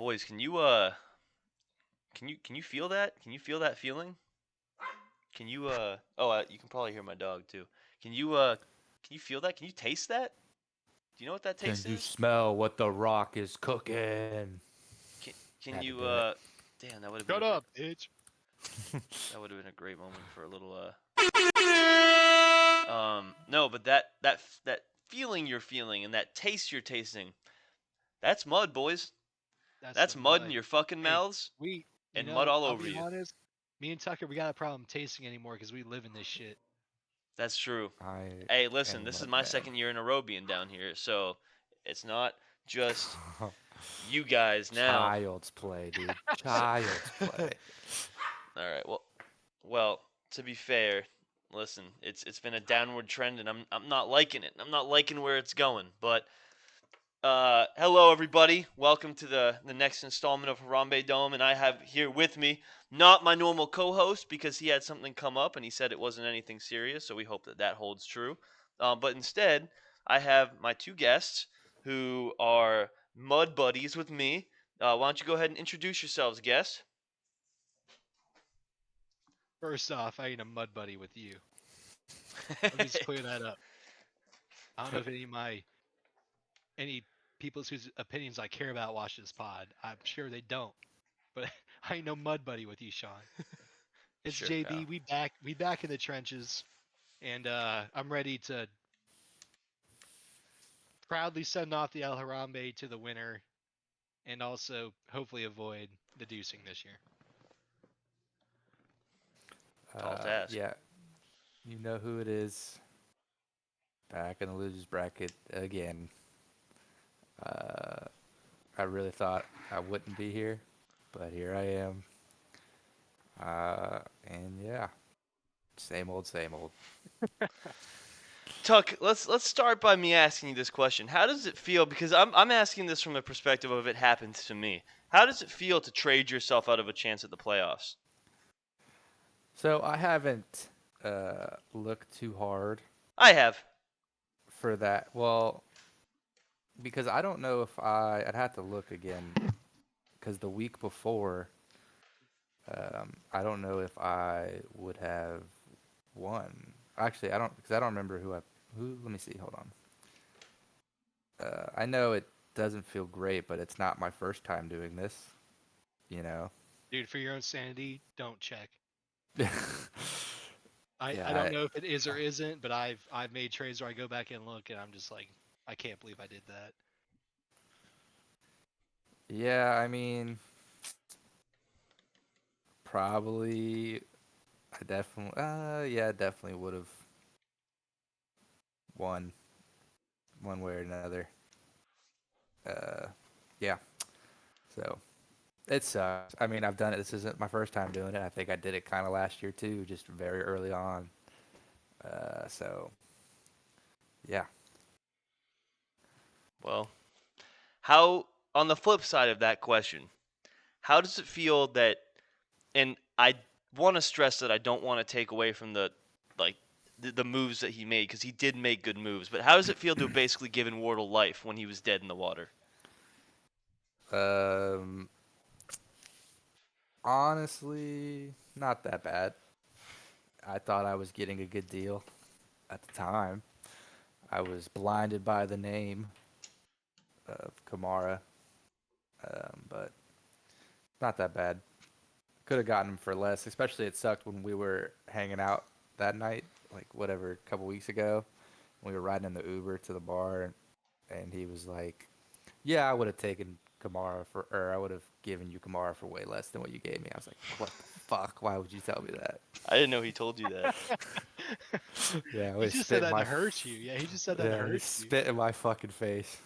boys, can you feel that? Can you feel that feeling? Can you you can probably hear my dog too. Can you feel that? Can you taste that? Do you know what that Can taste you is? smell what the rock is cooking? Can can Had to you do it. damn, that would have been Shut a great up, bitch. moment for a little no, but that feeling you're feeling and that taste you're tasting, that's mud, boys. That's That's the mud in mud. your fucking Hey, mouths we, and mud all I'll over be you. honest. Me and Tucker, we got a problem tasting anymore because we live in this shit. That's true. I Hey, am listen, a this is mud my man. second year in a row being down here, so it's not just you guys now. Child's play, dude. So, Child's play. all right. Well, to be fair, listen, it's been a downward trend, and I'm not liking it. I'm not liking where it's going. But hello everybody. Welcome to the next installment of Harambedome, and I have here with me not my normal co-host because he had something come up and he said it wasn't anything serious. So we hope that holds true. But instead, I have my two guests who are mud buddies with me. Why don't you go ahead and introduce yourselves, guests? First off, I ain't a mud buddy with you. Let me just clear that up. I don't know if any people whose opinions I care about watch this pod. I'm sure they don't, but I ain't no mud buddy with you, Sean. It's Sure, pal. JB. We back in the trenches, and I'm ready to proudly send off the El Harambe to the winner, and also hopefully avoid the deucing this year. Tall task. Yeah, you know who it is. Back in the losers bracket again. Uh, I really thought I wouldn't be here, but here I am. And yeah, same old, same old. Tuck, let's start by me asking you this question. How does it feel? Because I'm asking this from the perspective of it happened to me. How does it feel to trade yourself out of a chance at the playoffs? So I haven't looked too hard I have. for that. Well, because I don't know if I'd have to look again. Because the week before, I don't know if I would have won. Actually, I don't because I don't remember who. Let me see. Hold on. I know it doesn't feel great, but it's not my first time doing this. You know. Dude, for your own sanity, don't check. yeah. I don't know if it is or isn't, but I've made trades where I go back and look, and I'm just like, I can't believe I did that. Yeah. I mean, probably. I definitely. Yeah. Definitely would have won one way or another. Uh. Yeah. So it sucks. I mean, I've done it. This isn't my first time doing it. I think I did it kind of last year too, just very early on. So yeah. Well, how on the flip side of that question, how does it feel that? And I want to stress that I don't want to take away from like the moves that he made because he did make good moves. But how does it feel to have basically given Wardle life when he was dead in the water? Um, honestly, not that bad. I thought I was getting a good deal at the time. I was blinded by the name of Kamara, but not that bad. Could have gotten him for less. Especially it sucked when we were hanging out that night, like whatever, a couple weeks ago. We were riding in the Uber to the bar, and he was like, "Yeah, I would have taken Kamara for, or I would have given you Kamara for way less than what you gave me." I was like, "What the fuck? Why would you tell me that?" I didn't know he told you that. Yeah, He he just said spit in that to my, hurt you. Yeah, he just said that to yeah, he hurt you. spit in my fucking face.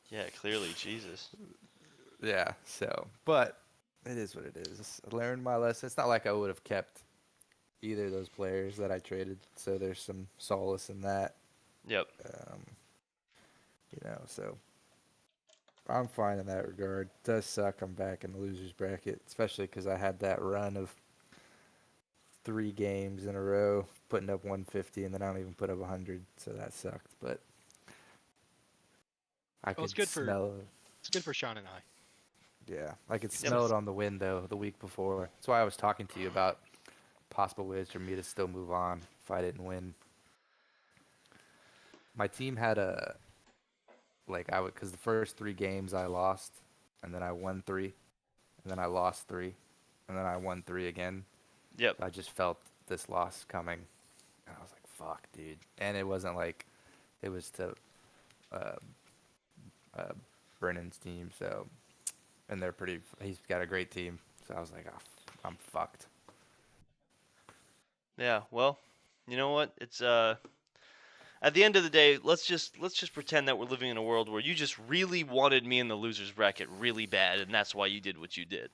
Yeah, clearly, Jesus. Yeah, so, but it is what it is. I learned my lesson. It's not like I would have kept either of those players that I traded, so there's some solace in that. Yep. Um, so I'm fine in that regard. It does suck I'm back in the losers bracket, especially because I had that run of 3 games in a row, putting up 150, and then I don't even put up 100, so that sucked. But I Well, it's could good for smell. it's good for Sean and I. Yeah, like it It's just- snowed on the window the week before. That's why I was talking to you about possible ways for me to still move on if I didn't win. My team had a like I would because the first 3 games I lost, and then I won 3, and then I lost 3, and then I won 3 again. Yep. So I just felt this loss coming. And I was like, "Fuck, dude!" And it wasn't like it was to uh, uh, Brennan's team, so and they're pretty. He's got a great team, so I was like, "Oh, I'm fucked." Yeah. Well, you know what? It's at the end of the day, let's just pretend that we're living in a world where you just really wanted me in the losers bracket really bad, and that's why you did what you did.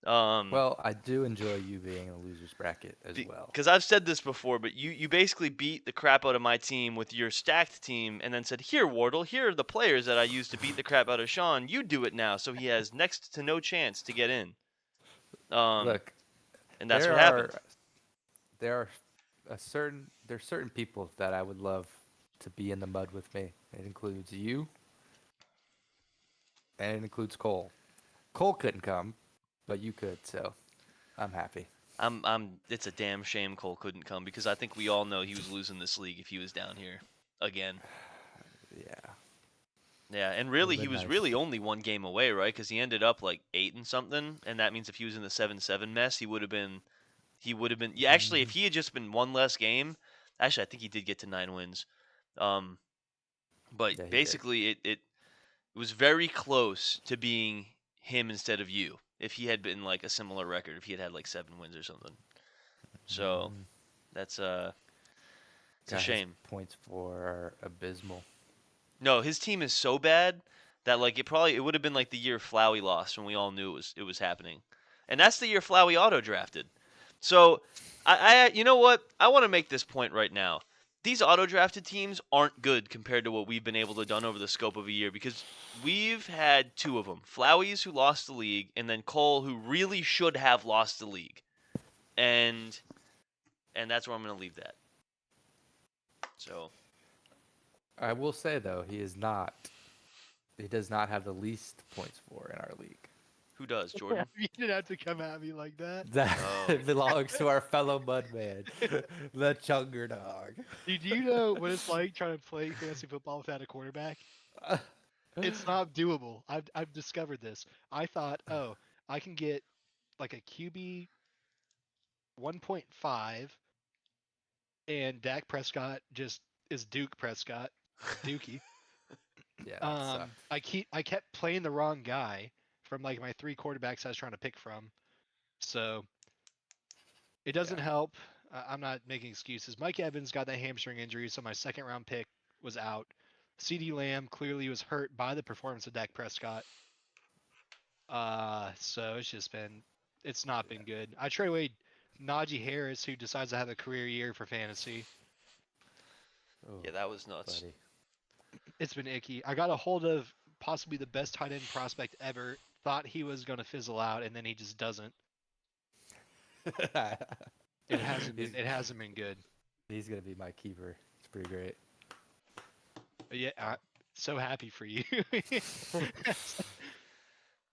Well, I do enjoy you being in the losers bracket as well. Because I've said this before, but you basically beat the crap out of my team with your stacked team, and then said, "Here, Wardle, here are the players that I used to beat the crap out of Sean. You do it now." So he has next to no chance to get in. Um, Look, and that's there what happened. are there are there's certain people that I would love to be in the mud with me. It includes you, and it includes Cole. Cole couldn't come, but you could, so I'm happy. It's a damn shame Cole couldn't come because I think we all know he was losing this league if he was down here again. Yeah, Yeah, and would really, have he been was nice. really only one game away, right? Because he ended up like 8 and something, and that means if he was in the 7-7 mess, he would have been. He would have been. Yeah, actually, if Mhm. he had just been one less game, actually, I think he did get to 9 wins. Um, but Yeah, he did. basically, it was very close to being him instead of you. If he had been like a similar record, if he had had like 7 wins or something. So Mhm. that's it's a God, his shame. points for are abysmal. No, his team is so bad that like it would have been like the year Flowey lost when we all knew it was happening, and that's the year Flowey auto drafted. So I you know what, I want to make this point right now. These auto drafted teams aren't good compared to what we've been able to done over the scope of a year because we've had two of them, Flowey's who lost the league, and then Cole who really should have lost the league, and that's where I'm gonna leave that. So I will say though, he is not. He does not have the least points for in our league. who does, Jordan? you didn't have to come at me like that. That Oh. belongs to our fellow Mudman, the Chunger Dog. Dude, do you know what it's like trying to play fantasy football without a quarterback? It's not doable. I've discovered this. I thought, oh, I can get like a QB 1.5, and Dak Prescott just is Duke Prescott, Dookie. Yeah, that sucked. I kept playing the wrong guy from like my 3 quarterbacks I was trying to pick from. So it doesn't Yeah. help. I'm not making excuses. Mike Evans got that hamstring injury, so my second round pick was out. CD Lamb clearly was hurt by the performance of Dak Prescott. So it's not been good. I trade away Najee Harris, who decides to have a career year for fantasy. Oh, Yeah, that was nuts. buddy. It's been icky. I got a hold of possibly the best tight end prospect ever. Thought he was going to fizzle out, and then he just doesn't. It hasn't he's been. It hasn't been good. he's gonna be my keeper. It's pretty great. But yeah, so happy for you.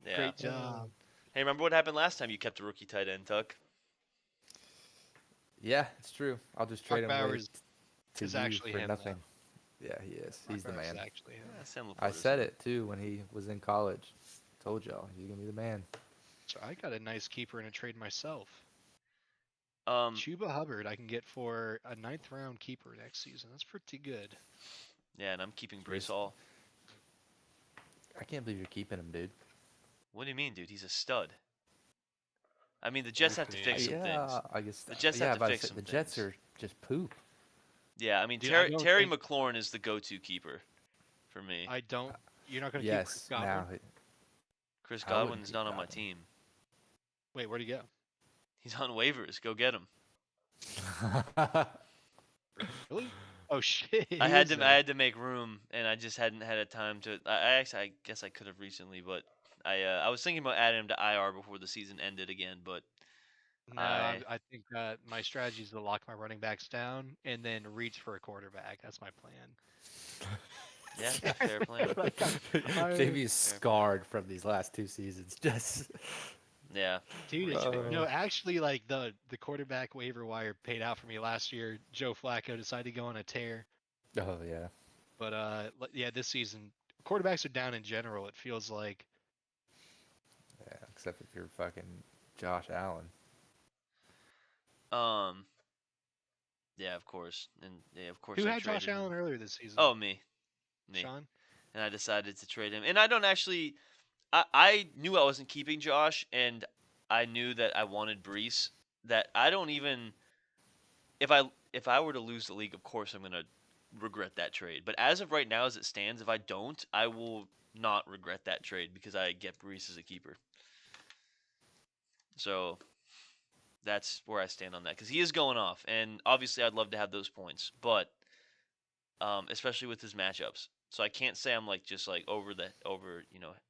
Yeah. Great job. Hey, remember what happened last time you kept a rookie tight end, Tuck? Yeah, it's true. I'll just Mark trade him away Bowers to is you actually for him, nothing. Yeah, he is. Mark He's the Bowers is man. actually him. Yeah, Sam I Laporta's said him. it too when he was in college. Told y'all he's gonna be the man. So I got a nice keeper in a trade myself. Um, Chuba Hubbard I can get for a 9th round keeper next season. That's pretty good. yeah, and I'm keeping Brees Race- Hall. I can't believe you're keeping him, dude. What do you mean, dude? He's a stud. I mean, the Jets have to fix some things. Yeah, I guess. The Jets Yeah, have to but fix some the Jets things. are just poop. Yeah, I mean, Dude, I Terry don't think- McLaurin is the go-to keeper for me. I don't. You're not going to keep Chris Yes, Godwin? now. Chris I wouldn't Godwin's keep not on my Godwin. team. Wait, where'd he go? He's on waivers. Go get him. Really? Oh shit! I he had is to there. I had to make room, and I just hadn't had a time to. I guess I could have recently, but I was thinking about adding him to IR before the season ended again, but No, I think my strategy is to lock my running backs down and then reach for a quarterback. That's my plan. Yeah, fair plan. JB is Fair plan. scarred from these last 2 seasons. Just Yeah, Dude, pretty it's fair. no, actually, like the quarterback waiver wire paid out for me last year. Joe Flacco decided to go on a tear, oh yeah, but yeah, this season quarterbacks are down in general. It feels like yeah. Except if you're fucking Josh Allen. Um, yeah, of course, and yeah, of course who I had Josh traded him. Allen earlier this season? Oh, me, Sean. and I decided to trade him. And I don't actually. I knew I wasn't keeping Josh, and I knew that I wanted Brees. That I don't even if I were to lose the league, of course I'm gonna regret that trade. But as of right now, as it stands, if I don't, I will not regret that trade because I get Brees as a keeper. So that's where I stand on that because he is going off, and obviously I'd love to have those points, but especially with his matchups. So I can't say I'm like just like over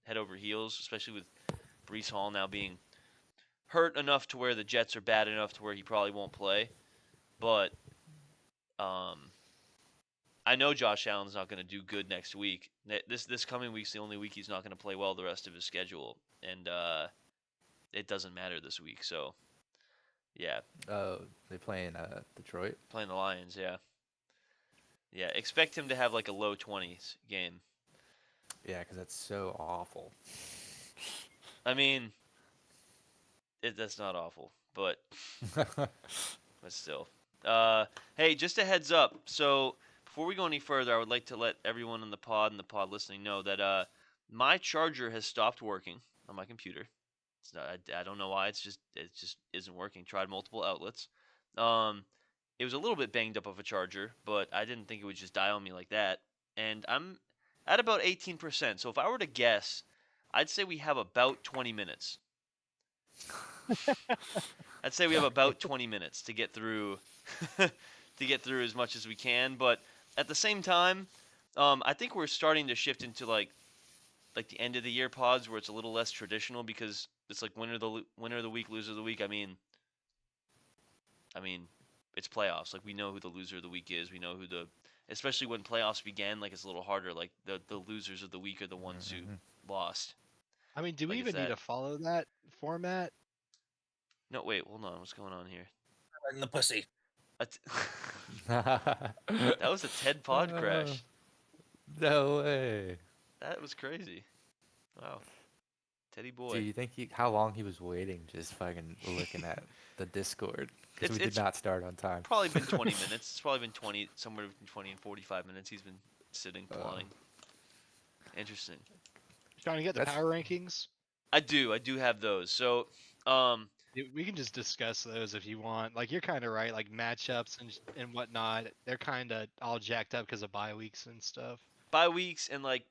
head over heels, especially with Brees Hall now being hurt enough to where the Jets are bad enough to where he probably won't play. But um, I know Josh Allen's not going to do good next week. This coming week's the only week he's not going to play well the rest of his schedule, and it doesn't matter this week. So yeah, Oh, they playing Detroit. playing the Lions, yeah, yeah. Expect him to have like a low 20s game. Yeah, because that's so awful. I mean, that's not awful, but still. Hey, just a heads up. So before we go any further, I would like to let everyone in the pod and the pod listening know that my charger has stopped working on my computer. It's not, I don't know why. It just isn't working. Tried multiple outlets. Um, it was a little bit banged up of a charger, but I didn't think it would just die on me like that. And I'm at about 18%. So if I were to guess, I'd say we have about 20 minutes. I'd say we have about 20 minutes to get through as much as we can, but at the same time, I think we're starting to shift into like the end of the year pods where it's a little less traditional because it's like winner of the week, loser of the week. I mean, it's playoffs. Like we know who the loser of the week is. We know who especially when playoffs began. Like it's a little harder. Like the losers of the week are the ones who lost. I mean, do we Like it's even need that. to follow that format? No, wait, hold on. What's going on here? In the pussy. That was a Ted Pod crash. No way. That was crazy. Wow. Teddy Do boy. you think how long he was waiting, just fucking looking at the Discord? Because we did It's not start on time. probably been 20 minutes. It's probably been 20, somewhere between 20 and 45 minutes. He's been sitting, plotting. Interesting. Trying to get the That's- power rankings. I do have those. So, um, We can just discuss those if you want. Like you're kind of right. Like matchups and whatnot, they're kind of all jacked up because of bye weeks and stuff. bye weeks and like,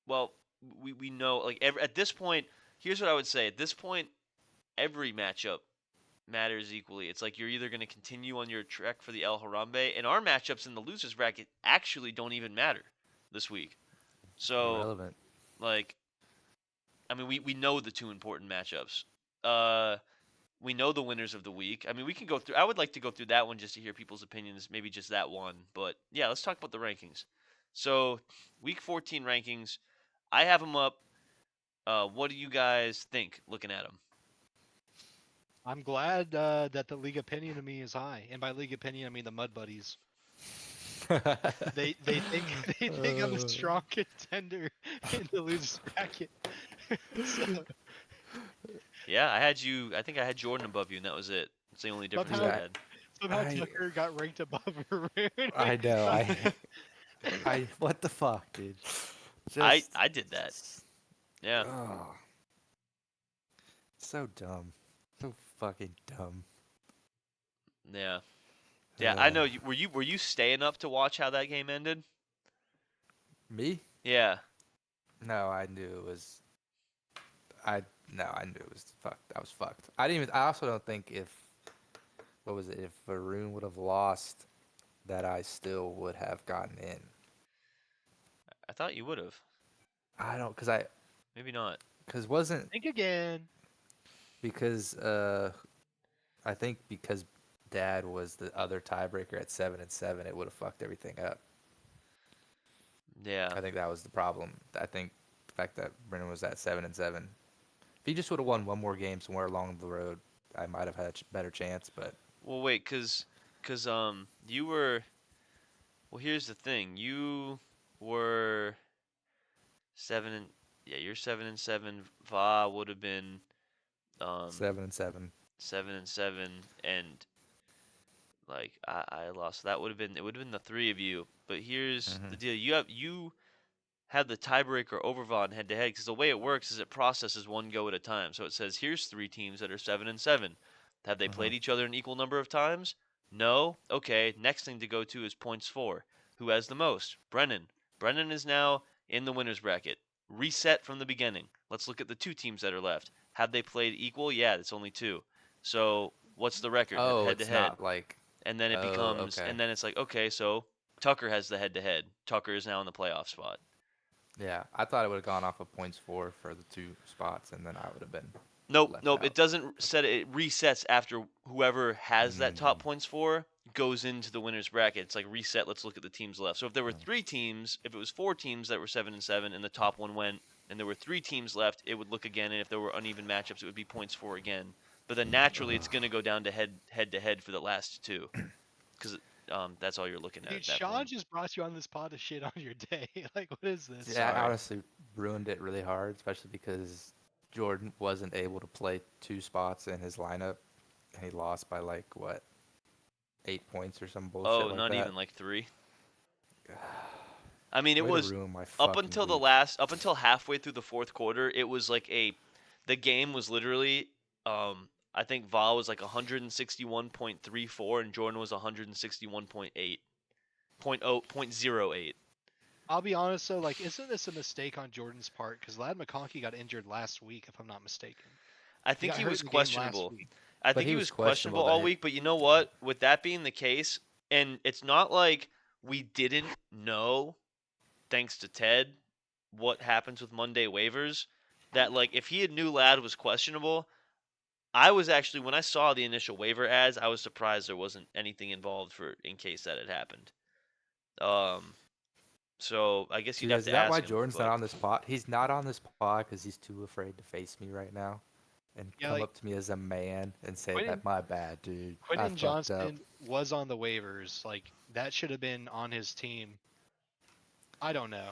well, we know like at this point. Here's what I would say. At this point, every matchup matters equally. It's like you're either going to continue on your trek for the El Harambe, and our matchups in the losers bracket actually don't even matter this week. So, Irrelevant. like, I mean, we know the two important matchups. We know the winners of the week. I mean, we can go through. I would like to go through that one just to hear people's opinions, maybe just that one. But yeah, let's talk about the rankings. So, week 14 rankings, I have them up. What do you guys think looking at them? I'm glad that the league opinion of me is high, and by league opinion I mean the Mud Buddies. They think they think I'm a strong contender in the losers bracket. So, Yeah, I think I had Jordan above you, and that was it. It's the only difference I Somehow- had. somehow I- Tucker got ranked above Haroon. I know. I what the fuck, dude? I did that. Yeah. Oh, so dumb. So fucking dumb. Yeah. Yeah, I know. Were you staying up to watch how that game ended? Me? Yeah. No, I knew it was. I knew it was fucked. I was fucked. I didn't even. I also don't think if what was it? If Varun would have lost, that I still would have gotten in. I thought you would have. I don't, Maybe not. wasn't Think again. because I think because Dad was the other tiebreaker at 7-7, it would have fucked everything up. Yeah. I think that was the problem. I think the fact that Brennan was at 7-7. If he just would have won one more game somewhere along the road, I might have had a better chance. But Well, wait, cause you were. Well, here's the thing. You were seven and yeah, you're 7-7. Va would have been um 7-7. 7-7, and like I lost. That would have been it. Would have been the three of you. But here's Hmm. the deal. You have the tiebreaker over Vaughn head to head because the way it works is it processes one go at a time. So it says here's three teams that are 7-7. Have they Hmm. played each other an equal number of times? No. Okay. Next thing to go to is points for. Who has the most? Brennan. Brennan is now in the winners bracket. Reset from the beginning. Let's look at the two teams that are left. Have they played equal? Yeah, it's only two. So what's the record Oh, head to it's head? not like. And then it Oh, becomes, okay. and then it's like, okay, so Tucker has the head to head. Tucker is now in the playoff spot. Yeah, I thought it would have gone off of points for the two spots, and then I would have been Nope, left nope. It out. doesn't set it. It resets after whoever has that top Mm. points for goes into the winners bracket. It's like reset. Let's look at the teams left. So if there were Mm. three teams, if it was four teams that were 7-7, and the top one went, and there were three teams left, it would look again. And if there were uneven matchups, it would be points for again. But then naturally, it's going to go down to head to head for the last two, because that's all you're looking at Dude, at that Sean point. just brought you on this pod to shit on your day. Like, what is this? Yeah, I Sorry. honestly ruined it really hard, especially because Jordan wasn't able to play two spots in his lineup, and he lost by like what, 8 points or some bullshit Oh, like not that. even like three. I mean, it Way to was ruin my up fucking until the week. last, up until halfway through the fourth quarter. It was like the game was literally, I think Val was like 161.34 and Jordan was 161.8, point zero eight. I'll be honest though, like, isn't this a mistake on Jordan's part? Because Lad McConkey got injured last week, if I'm not mistaken. I He think got he hurt was in the game last questionable. week. I But think he he was was questionable questionable all that. week. But you know what? With that being the case, and it's not like we didn't know, thanks to Ted, what happens with Monday waivers. That like if he had knew Lad was questionable, I was actually when I saw the initial waiver ads, I was surprised there wasn't anything involved for in case that had happened. Um, so I guess you'd Dude, have is to that why ask him, Jordan's not but on this pod? He's not on this pod because he's too afraid to face me right now and Yeah, come like up to me as a man and say Quentin that my bad, dude. I Quentin fucked up. Johnston was on the waivers. Like, that should have been on his team. I don't know.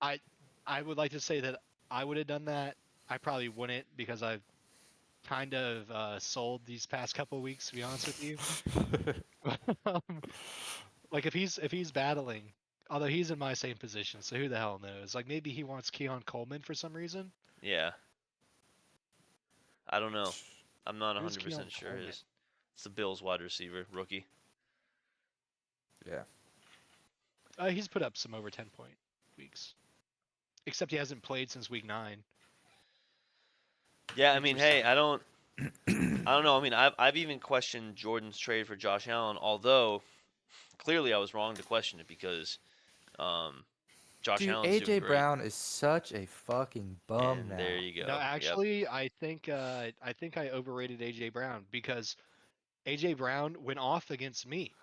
I I would like to say that I would have done that. I probably wouldn't because I've kind of sold these past couple weeks, to be honest with you. Um, like if he's battling, although he's in my same position, so who the hell knows? Like maybe he wants Keon Coleman for some reason. yeah, I don't know. I'm not Who's Keon 100% sure. Coleman? It's the Bills wide receiver rookie. Yeah. He's put up some over 10-point weeks, except he hasn't played since week 9. Yeah, I He mean, threw hey, 7. I don't know. I mean, I've even questioned Jordan's trade for Josh Allen, although clearly I was wrong to question it because um, Josh Dude, Allen's doing AJ great. Brown is such a fucking bum And there now. you No, go. Yep. actually, I think I overrated AJ Brown because AJ Brown went off against me.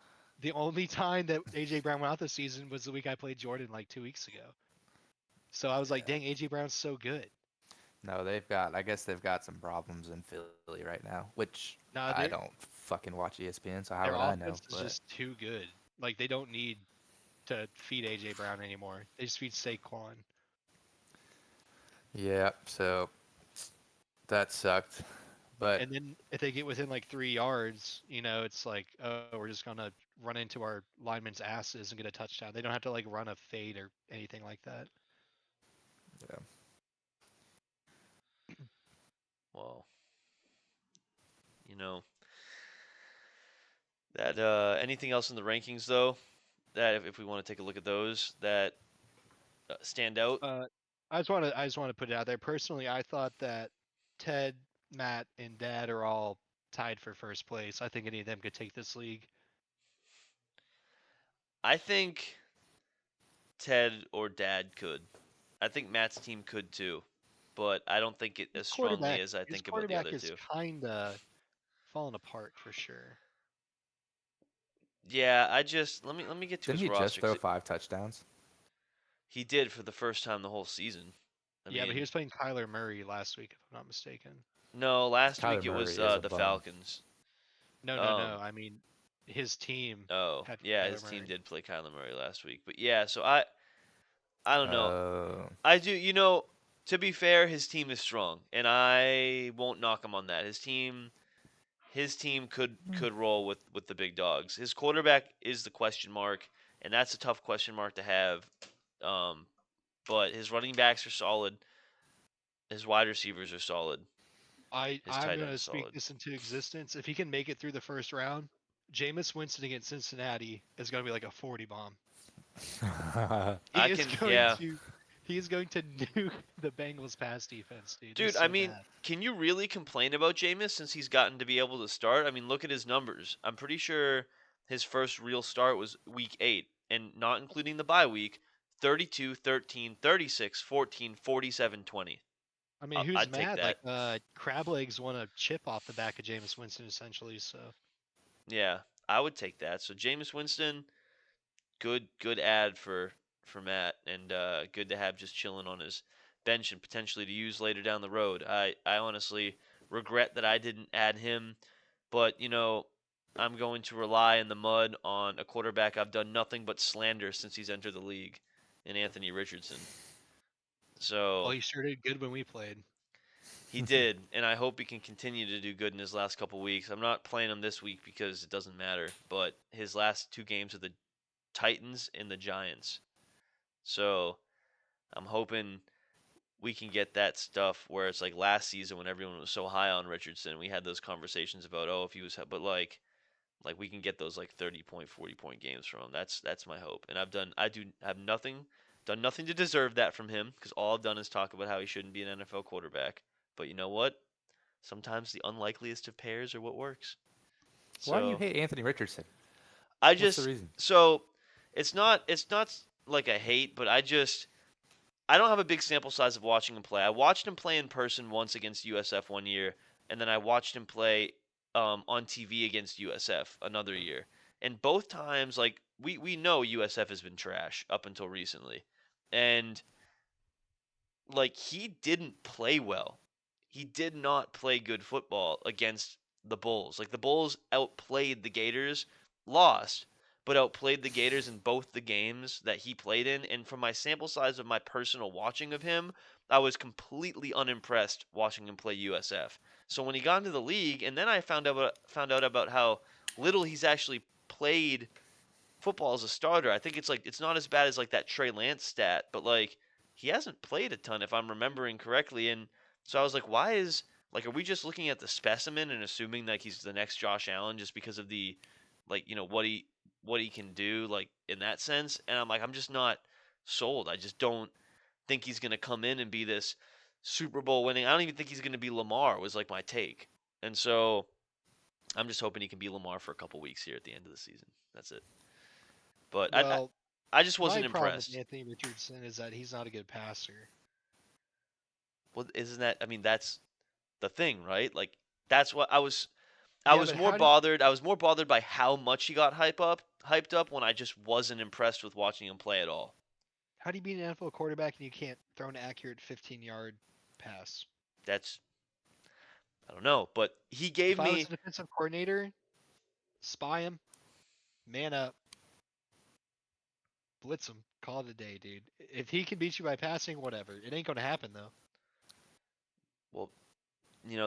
The only time that AJ Brown went out this season was the week I played Jordan like 2 weeks ago. So I was like, Yeah. dang, AJ Brown's so good. No, I guess they've got some problems in Philly right now, which Nah, I don't fucking watch ESPN, so how their would I know? offense is But just too good. Like they don't need to feed AJ Brown anymore. They just feed Saquon. yeah, so that sucked. But And then if they get within like 3 yards, it's like, oh, we're just gonna run into our linemen's asses and get a touchdown. They don't have to like run a fade or anything like that. yeah. Well, you know that. Anything else in the rankings though? That if we want to take a look at those that stand out. Uh, I just want to put it out there. Personally, I thought that Ted, Matt, and Dad are all tied for first place. I think any of them could take this league. I think Ted or Dad could. I think Matt's team could too, but I don't think it His as strongly quarterback, as I his think about the quarterback other is two. kinda falling apart for sure. Yeah, I just let me get to Didn't his he just roster throw 'cause 5 touchdowns? He did for the first time the whole season. I Yeah, but he mean, was playing Kyler Murray last week, if I'm not mistaken. no, last Kyler week it was Murray is a the bum. Falcons. No, no, Um, no. I mean, his team oh, had yeah, Kyler his team Murray. did play Kyler Murray last week. But yeah, so I don't know. Uh, I do, to be fair, his team is strong, and I won't knock him on that. His team could roll with the big dogs. His quarterback is the question mark, and that's a tough question mark to have. Um, but his running backs are solid. His wide receivers are solid. His I'm tight gonna end's speak solid. this into existence. If he can make it through the first round, Jameis Winston against Cincinnati is gonna be like a 40 bomb. He I is can, going yeah, to he is going to nuke the Bengals pass defense, dude. dude. Just I so mean, bad. can you really complain about Jameis since he's gotten to be able to start? I mean, look at his numbers. I'm pretty sure his first real start was week 8, and not including the bye week. 32, 13, 36, 14, 47, 20. I mean, who's I'd take mad? Like that. Crab Legs won a chip off the back of Jameis Winston essentially, so Yeah, I would take that. So Jameis Winston, good ad for Matt, and good to have just chilling on his bench and potentially to use later down the road. I honestly regret that I didn't add him, but I'm going to rely in the mud on a quarterback I've done nothing but slander since he's entered the league, in Anthony Richardson. well, So he sure did good when we played. he did, and I hope he can continue to do good in his last couple weeks. I'm not playing him this week because it doesn't matter, but his last 2 games are the Titans and the Giants. So I'm hoping we can get that stuff where it's like last season when everyone was so high on Richardson, we had those conversations about if he was, but like we can get those like 30-point, 40-point games from him. That's my hope, and I do have done nothing to deserve that from him because all I've done is talk about how he shouldn't be an NFL quarterback. But you know what? Sometimes the unlikeliest of pairs are what works. why do you So hate Anthony Richardson? I What's the just reason? so it's not like a hate, but I don't have a big sample size of watching him play. I watched him play in person once against USF one year, and then I watched him play on TV against USF another year. And both times, like we know USF has been trash up until recently, and like he didn't play well. He did not play good football against the Bulls. Like the Bulls outplayed the Gators, lost, but outplayed the Gators in both the games that he played in. And from my sample size of my personal watching of him, I was completely unimpressed watching him play USF. So when he got into the league, and then I found out about how little he's actually played football as a starter. I think it's not as bad as like that Trey Lance stat, but like he hasn't played a ton if I'm remembering correctly. And so I was like, why is like are we just looking at the specimen and assuming like he's the next Josh Allen just because of the like what he can do like in that sense? And I'm like I'm just not sold. I just don't think he's gonna come in and be this Super Bowl winning. I don't even think he's gonna be Lamar was like my take. And so I'm just hoping he can be Lamar for a couple weeks here at the end of the season. That's it. But Well, I just my wasn't problem with impressed. Anthony Richardson is that he's not a good passer. Well, isn't that? I mean, that's the thing, right? Like that's what I was. I Yeah, was but more bothered. I was more bothered by how much he got hyped up when I just wasn't impressed with watching him play at all. how do you be an NFL quarterback and you can't throw an accurate 15-yard pass? That's I don't know, but he If gave I was me a defensive coordinator, spy him, man up, blitz him, call it a day, dude. If he can beat you by passing, whatever. It ain't gonna happen though. well,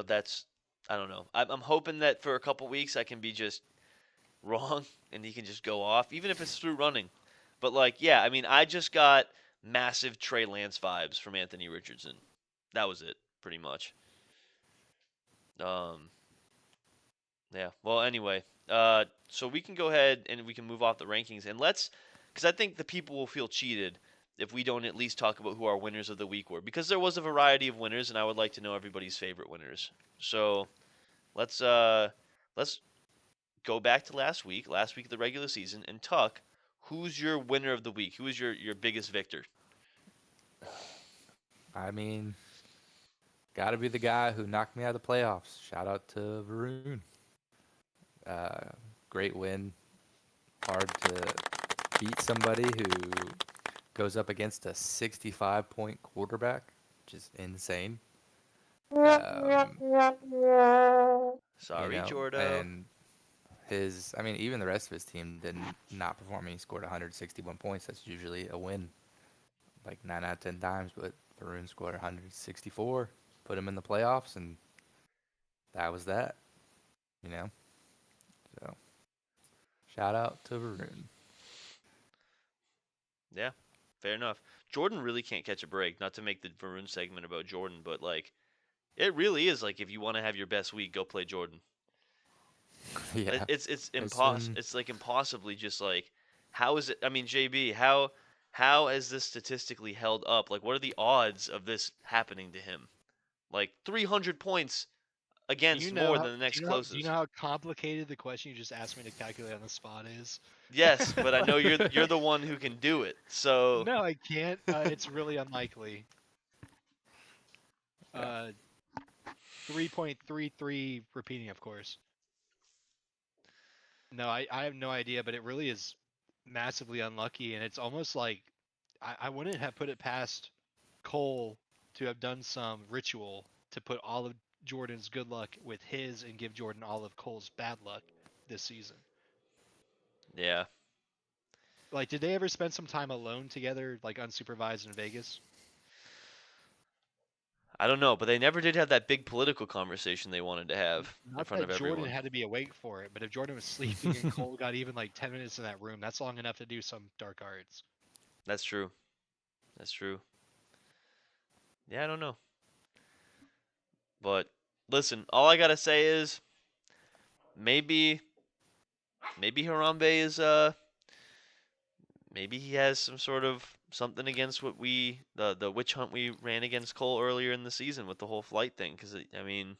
that's I don't know. I'm hoping that for a couple weeks I can be just wrong and he can just go off, even if it's through running. But like, yeah, I mean, I just got massive Trey Lance vibes from Anthony Richardson. That was it, pretty much. Um, yeah. Well, anyway, so we can go ahead and we can move off the rankings and because I think the people will feel cheated if we don't at least talk about who our winners of the week were, because there was a variety of winners, and I would like to know everybody's favorite winners. So let's uh, let's go back to last week of the regular season, and talk. Who's your winner of the week? Who is your biggest victor? I mean, got to be the guy who knocked me out of the playoffs. Shout out to Varun. Great win. Hard to beat somebody who goes up against a 65-point quarterback, which is insane. Um, Sorry, Jordo. and I mean, even the rest of his team didn't not perform. He scored 161 points. That's usually a win, like 9 out of 10 times. But Varun scored 164, put him in the playoffs, and that was that. You know, so shout out to Varun. Yeah, fair enough. Jordan really can't catch a break. Not to make the Varun segment about Jordan, but like, it really is like if you want to have your best week, go play Jordan. Yeah, It's like impossibly just like, how is it? I mean, JB, how has this statistically held up? Like, what are the odds of this happening to him? Like 300 points against more than the next do you know closest. how complicated the question you just asked me to calculate on the spot is? Yes, but I know you're the one who can do it. So No, I can't. It's really unlikely. yeah. 3.33 repeating, of course. No, I have no idea, but it really is massively unlucky, and it's almost like I wouldn't have put it past Cole to have done some ritual to put all of Jordan's good luck with his and give Jordan all of Cole's bad luck this season. yeah, Like, did they ever spend some time alone together, like unsupervised in Vegas? I don't know, but they never did have that big political conversation they wanted to have in Not front that of Jordan everyone. had to be awake for it, but if Jordan was sleeping and Cole got even like 10 minutes in that room, that's long enough to do some dark arts. That's true. That's true. Yeah, I don't know. But listen, all I gotta say is maybe Harambe is maybe he has some sort of something against what the witch hunt we ran against Cole earlier in the season with the whole flight thing. Because I mean,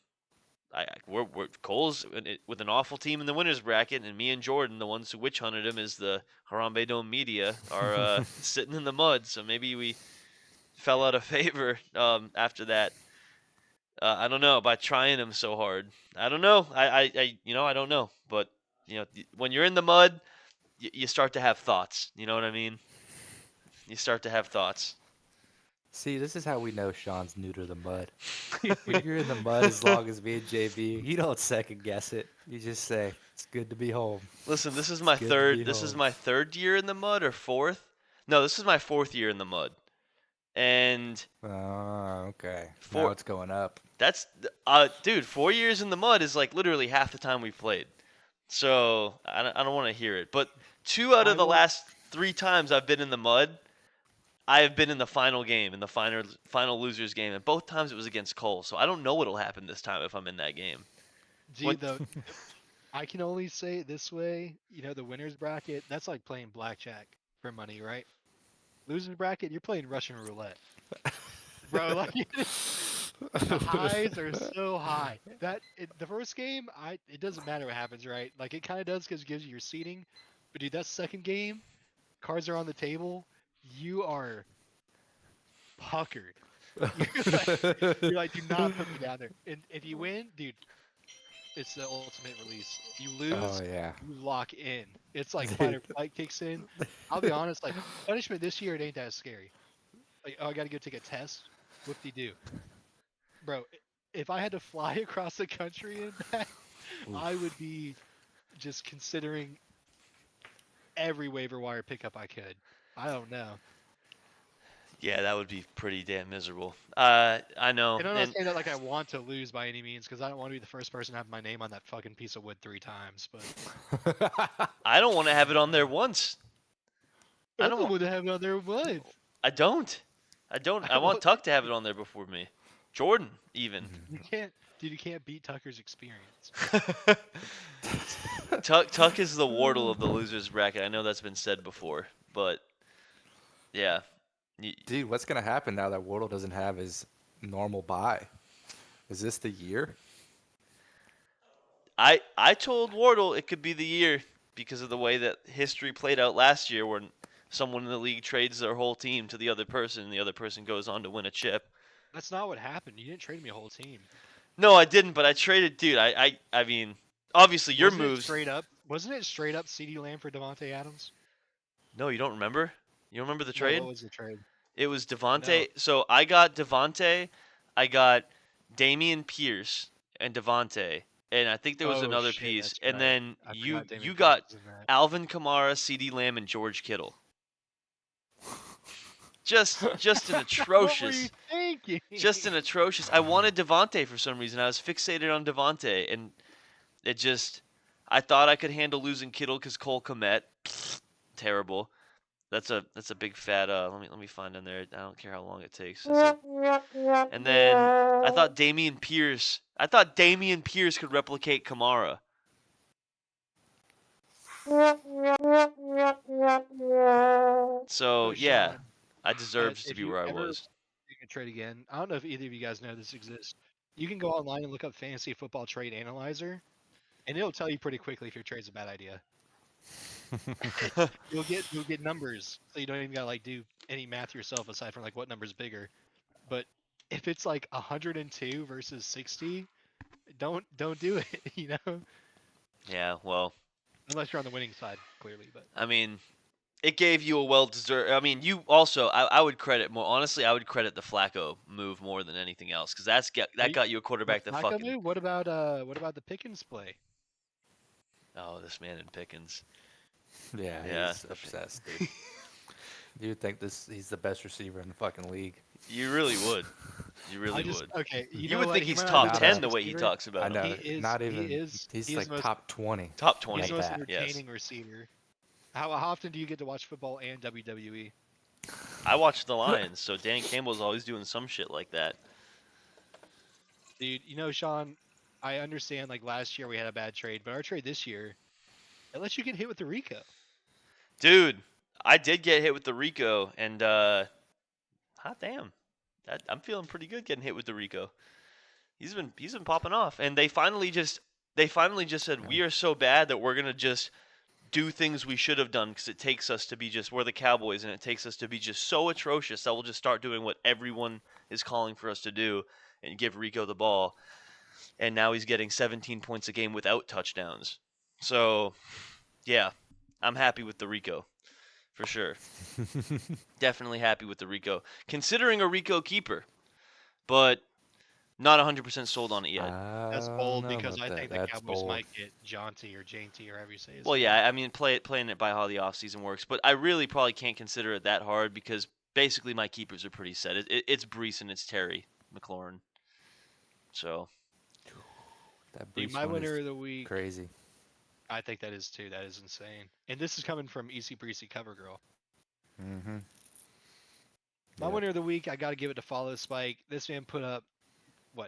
we're Cole's with an awful team in the winners bracket, and me and Jordan, the ones who witch hunted him, is the Harambedome media, are sitting in the mud. So maybe we fell out of favor after that. I don't know, by trying him so hard. I don't know. I don't know. But when you're in the mud, you start to have thoughts. You know what I mean? You start to have thoughts. See, this is how we know Sean's new to the mud. When you're in the mud as long as me and JB, you don't second guess it. You just say, "It's good to be home." Listen, this is It's my good to third. be This is home. my third year in the mud, or fourth. No, this is my fourth year in the mud, and Okay. Now four. it's going up. That's dude. 4 years in the mud is like literally half the time we've played. So I don't want to hear it. But 2 out of I the will. last 3 times I've been in the mud, I have been in the final game, in the final losers game, and both times it was against Cole. So I don't know what'll happen this time if I'm in that game. Gee, What? though, I can only say it this way. You know, the winners bracket, that's like playing blackjack for money, right? Losers bracket, you're playing Russian roulette. Bro, like the highs are so high. The first game, it doesn't matter what happens, right? Like it kind of does because it gives you your seating. But dude, that second game, cards are on the table. You are puckered. You're like, do not put me down there. And if you win, dude, it's the ultimate release. You Oh lose, yeah. you lock in. It's like fight or Dude. flight kicks in. I'll be honest, like punishment this year, it ain't that scary. Like, oh, I gotta go take a test. Whoop de doo. Bro, if I had to fly across the country and back, I would be just considering every waiver wire pickup I could. I don't know. Yeah, that would be pretty damn miserable. I know, And I'm not and saying that like I want to lose by any means, because I don't want to be the first person to have my name on that fucking piece of wood 3 times. But I don't want to have it on there once. I I don't. don't want to have it on there once. I don't. I don't. I I want want Tuck to have it on there before me. Jordan, even. you can't, dude. You can't beat Tucker's experience. Tuck is the Wardle of the losers bracket. I know that's been said before, but yeah. Dude, what's gonna happen now that Wardle doesn't have his normal bye? Is this the year? I told Wardle it could be the year because of the way that history played out last year, when someone in the league trades their whole team to the other person, and the other person goes on to win a chip. That's not what happened. You didn't trade me a whole team. No, I didn't, but I traded, dude. I mean, obviously your Wasn't it moves. straight up? Wasn't it straight up CeeDee Lamb for Devontae Adams? No, you don't remember? You remember the No, trade? what was the trade? It was No. Devontae. So I got Devontae, I got Damian Pierce and Devontae, and I think there was Oh another shit, piece. that's And right. then I you forgot Damian you Pierce got was in that. Alvin Kamara, CeeDee Lamb, and George Kittle. Just an What were you atrocious, thinking? just an atrocious. I wanted Devontae for some reason. I was fixated on Devontae, and it just. I thought I could handle losing Kittle because Cole Kmet, terrible. That's a big fat. Let me find in there. I don't care how long it takes. And then I thought Damian Pierce. I thought Damian Pierce could replicate Kamara. So yeah, Sean, I deserved to if be you where I ever was. do a trade again, I don't know if either of you guys know this exists. You can go online and look up Fantasy Football Trade Analyzer, and it'll tell you pretty quickly if your trade's a bad idea. You'll get numbers, so you don't even gotta like do any math yourself aside from like what number's bigger. But if it's like 102 versus 60, don't do it. You know, Yeah, well, unless you're on the winning side, clearly. But I mean, it gave you a well-deserved. I mean, you also. I would credit more. Honestly, I would credit the Flacco move more than anything else because that got you a the quarterback that Flacco fucking. move. What about the Pickens play? Oh, this man in Pickens. Yeah, Yeah, he's obsessed, dude. You would think he's the best receiver in the fucking league. You really would. You I really just would. okay. You You know would what? think He he's might not top be the 10 best the way he receiver. talks I about him. know. He is. Not He even. is. He's He is like the most. top 20. Top He's 20. the most that, yes. entertaining receiver. How often do you get to watch football and WWE? I watch the Lions, so Dan Campbell's always doing some shit like that. Dude, Sean, I understand like last year we had a bad trade, but our trade this year, it lets you get hit with the Rico. Dude, I did get hit with the Rico, and hot damn, I'm feeling pretty good getting hit with the Rico. He's been popping off, and they finally just said we are so bad that we're gonna just do things we should have done because it takes us to be just we're the Cowboys, and it takes us to be just so atrocious that we'll just start doing what everyone is calling for us to do and give Rico the ball. And now he's getting 17 points a game without touchdowns. So yeah, I'm happy with the Rico. For sure. Definitely happy with the Rico. Considering a Rico keeper, but not 100% sold on it yet. That's I don't bold know because about I that. think the That's Cowboys bold. might get Jaunty or Jainty or however you say his Well, name. yeah, I mean, playing it by how the offseason works, but I really probably can't consider it that hard because basically my keepers are pretty set. It's Brees and it's Terry McLaurin. So, That Dude, Brees my one winner is of the week, crazy. I think that is too. That is insane. And this is coming from Easy Breezy Cover Girl. Mm-hmm. My Yep. winner of the week, I got to give it to Follow Spike. This man put up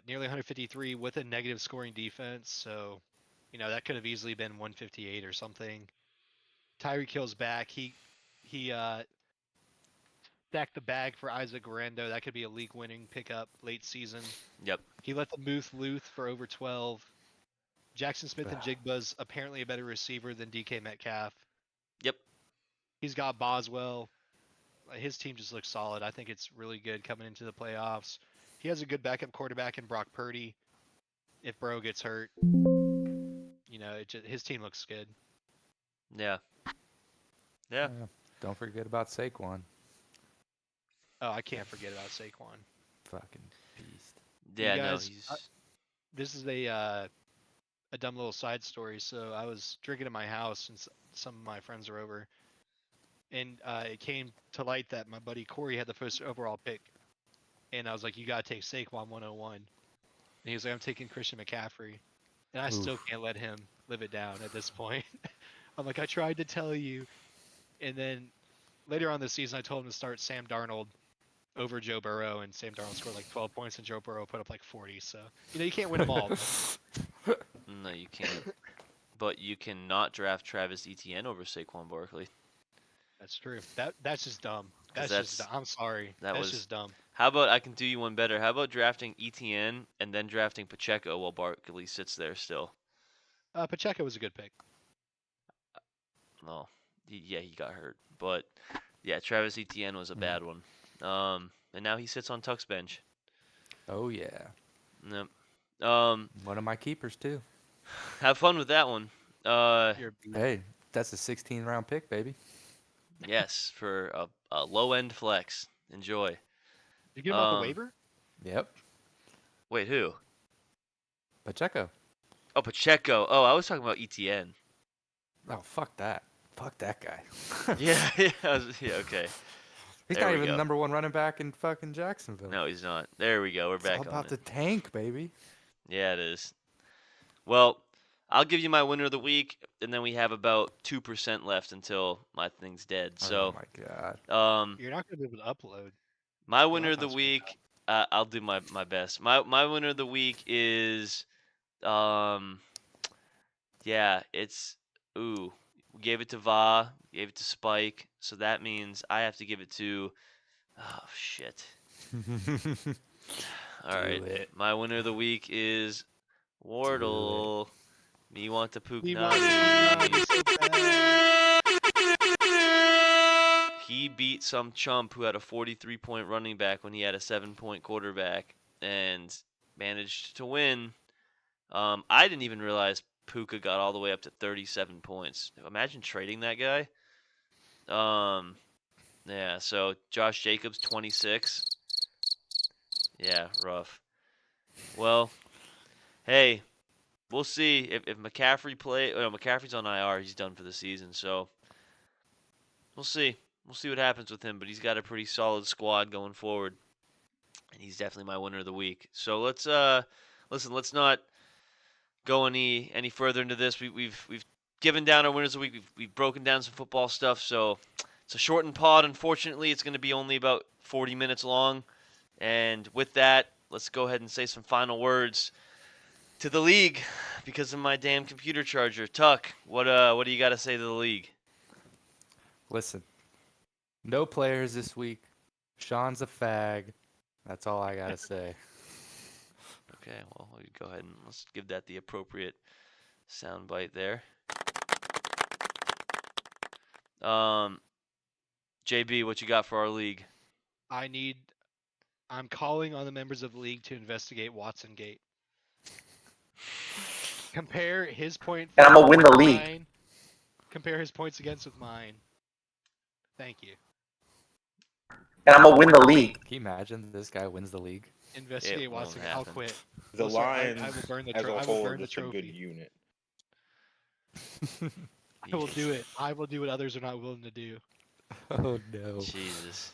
nearly 153 with a negative scoring defense. So, that could have easily been 158 or something. Tyreek Hill's back. He stacked the bag for Isaac Guerrero. That could be a league-winning pickup late season. yep. He let the Muth Luth for over 12. Jackson Smith and Jigba's apparently a better receiver than DK Metcalf. Yep. He's got Boswell. His team just looks solid. I think it's really good coming into the playoffs. He has a good backup quarterback in Brock Purdy. If Burrow gets hurt, his team looks good. Yeah. Yeah. Don't forget about Saquon. Oh, I can't forget about Saquon. Fucking beast. Yeah, no, guys, he's This is a dumb little side story. So I was drinking at my house and some of my friends are over, and it came to light that my buddy Corey had the first overall pick, and I was like, "You gotta take Saquon 101." And he was like, "I'm taking Christian McCaffrey," and I still can't let him live it down at this point. I'm like, "I tried to tell you," and then later on this season, I told him to start Sam Darnold over Joe Burrow, and Sam Darnold scored like 12 points, and Joe Burrow put up like 40. So you can't win them all. no, you can't. But you cannot draft Travis Etienne over Saquon Barkley. That's true. That's just dumb. 'Cause Just dumb. I'm sorry. that That's was- just dumb. How about I can do you one better? How about drafting Etienne and then drafting Pacheco while Barkley sits there still? Pacheco was a good pick. No, he got hurt, but yeah, Travis Etienne was a bad one. And now he sits on Tuck's bench. Oh yeah. Yep. One of my keepers too. Have fun with that one. You're a beast. Hey, that's a 16-round pick, baby. Yes, for low end flex. Enjoy. You get him off the waiver? Yep. Wait, who? Pacheco. Oh, Pacheco. Oh, I was talking about ETN. Oh, fuck that. Fuck that guy. Yeah, yeah, okay. He's There not we even go. the number one running back in fucking Jacksonville. No, he's not. There we go. We're It's back all on about it. the tank, baby. Yeah, it is. Well, I'll give you my winner of the week, and then we have about 2% left until my thing's dead. Oh So, my god. You're not going to be able to upload. my Your winner of the laptop's gonna week, I'll do my best. My winner of the week is, yeah, it's ooh. We gave it to Va, gave it to Spike, so that means I have to give it to. Oh shit! All right, it. my winner of the week is Wardle. Me want to pook We naughty. want Punani so bad. He beat some chump who had a 43-point running back when he had a 7-point quarterback and managed to win. I didn't even realize Puka got all the way up to 37 points. Imagine trading that guy. Yeah, so Josh Jacobs, 26. Yeah, rough. Well, hey, we'll see if McCaffrey play. Oh, no, McCaffrey's on IR. He's done for the season, so we'll see. We'll see what happens with him, but he's got a pretty solid squad going forward, and he's definitely my winner of the week. So let's listen. Let's not go any further into this. We've given down our winners of the week. We've broken down some football stuff. So it's a shortened pod. Unfortunately, it's going to be only about 40 minutes long. And with that, let's go ahead and say some final words to the league because of my damn computer charger. Tuck, what do you got to say to the league? Listen. No players this week. Sean's a fag. That's all I gotta say. Okay, well, we go ahead and let's give that the appropriate sound bite there. JB, what you got for our league? I'm calling on the members of the league to investigate Watson Gate. Compare his point. And I'm gonna win the with league. mine. Compare his points against with mine. Thank you. And I'm gonna win the league. Can you imagine this guy wins the league? Investigate won't Watson. I'll happen. quit. The Well, sir, Lions, I will burn the as tro- a I will whole, burn are the just a good trophy. unit. I will do it. I will do what others are not willing to do. Oh no. Jesus.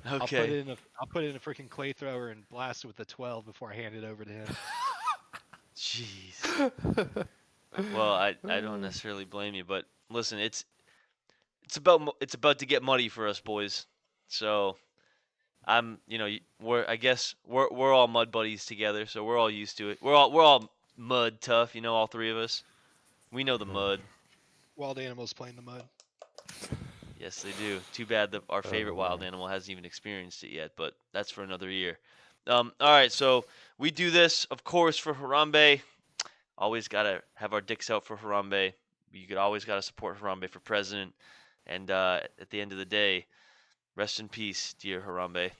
I'll put Okay. it in a freaking clay thrower and blast it with a 12 before I hand it over to him. Jeez. Well, I don't necessarily blame you, but listen, it's about to get muddy for us boys. So I guess we're all mud buddies together, so we're all used to it. We're all mud tough, all three of us. We know the mud. Wild animals playing the mud. Yes, they do. Too bad that our favorite wild man. animal hasn't even experienced it yet, but that's for another year. All right, so we do this, of course, for Harambe. Always gotta have our dicks out for Harambe. Always gotta support Harambe for president. And at the end of the day, rest in peace, dear Harambe.